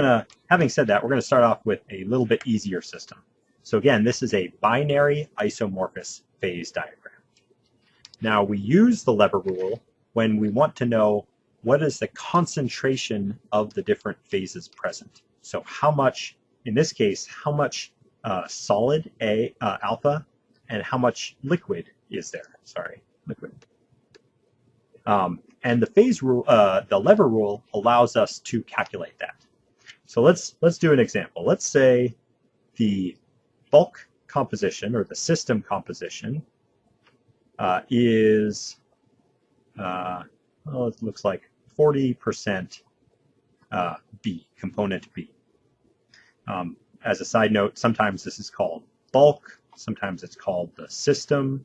Having said that, we're going to start off with a little bit easier system. So again, this is a binary isomorphous phase diagram. Now we use the lever rule when we want to know what is the concentration of the different phases present. So how much, in this case, how much solid alpha and how much liquid is there? Sorry, liquid. And the phase rule, the lever rule, allows us to calculate that. So let's do an example. Let's say the bulk composition or the system composition is, well, it looks like 40% B, component B. As a side note, sometimes this is called bulk, sometimes it's called the system,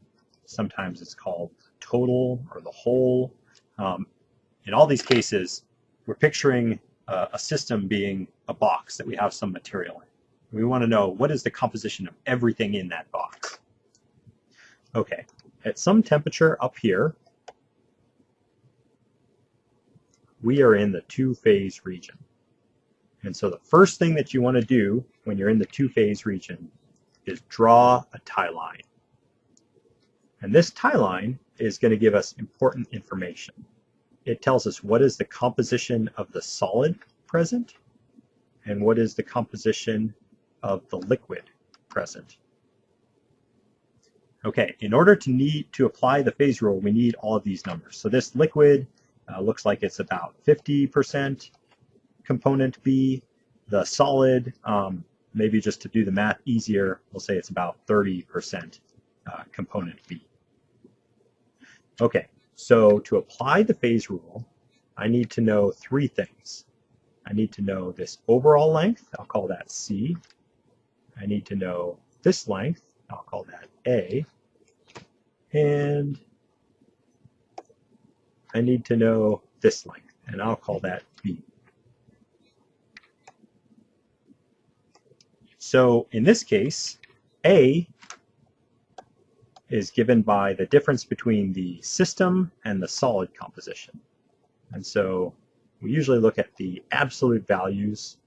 sometimes it's called total or the whole. In all these cases, we're picturing a system being a box that we have some material in. We want to know what is the composition of everything in that box. Okay, at some temperature up here, we are in the two-phase region. And so the first thing that you want to do when you're in the two-phase region is draw a tie line. And this tie line is going to give us important information. It tells us what is the composition of the solid present and what is the composition of the liquid present. Okay, in order to apply the phase rule, we need all of these numbers. So this liquid looks like it's about 50% component B. The solid, maybe just to do the math easier, we'll say it's about 30% component B. Okay, so to apply the phase rule, I need to know three things. I need to know this overall length, I'll call that C. I need to know this length, I'll call that A. And I need to know this length, and I'll call that B. So in this case, A is given by the difference between the system and the solid composition. And so we usually look at the absolute values.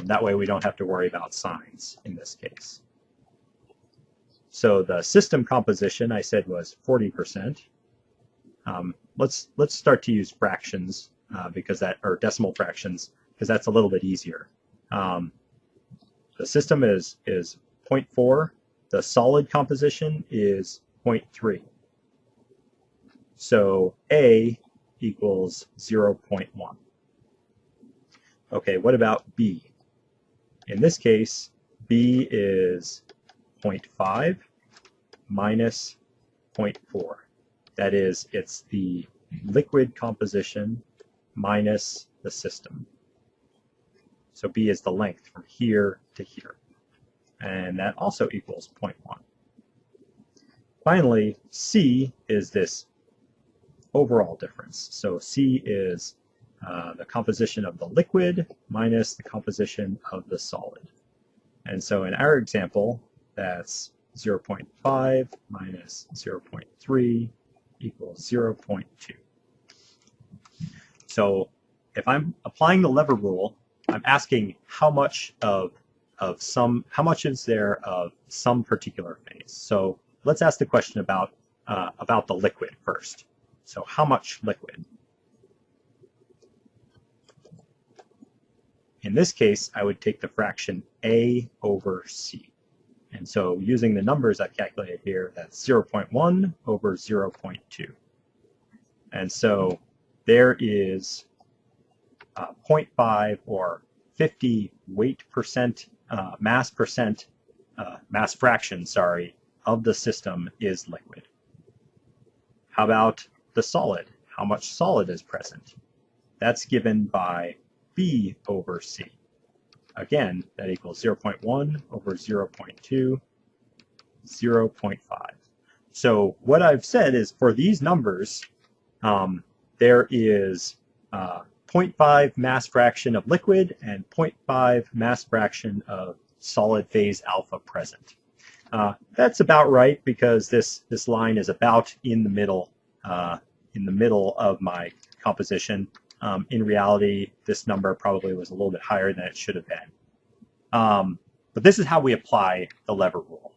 That way we don't have to worry about signs in this case. So the system composition I said was 40%. Let's start to use fractions or decimal fractions, because that's a little bit easier. The system is 0.4. The solid composition is 0.3. So A equals 0.1. Okay, what about B? In this case, B is 0.5 minus 0.4. That is, it's the liquid composition minus the system. So B is the length from here to here. And that also equals 0.1. Finally, C is this overall difference. So C is the composition of the liquid minus the composition of the solid. And so in our example, that's 0.5 minus 0.3 equals 0.2. So if I'm applying the lever rule, I'm asking how much how much is there of some particular phase. So let's ask the question about the liquid first. So how much liquid? In this case, I would take the fraction A over C. And so using the numbers I've calculated here, that's 0.1 over 0.2. And so there is 0.5 or 50 weight percent, mass fraction, sorry, of the system is liquid. How about the solid? How much solid is present? That's given by B over C. Again, that equals 0.1 over 0.2, 0.5. So what I've said is for these numbers, there is 0.5 mass fraction of liquid and 0.5 mass fraction of solid phase alpha present. That's about right because this line is about in the middle of my composition. In reality, this number probably was a little bit higher than it should have been. But this is how we apply the lever rule.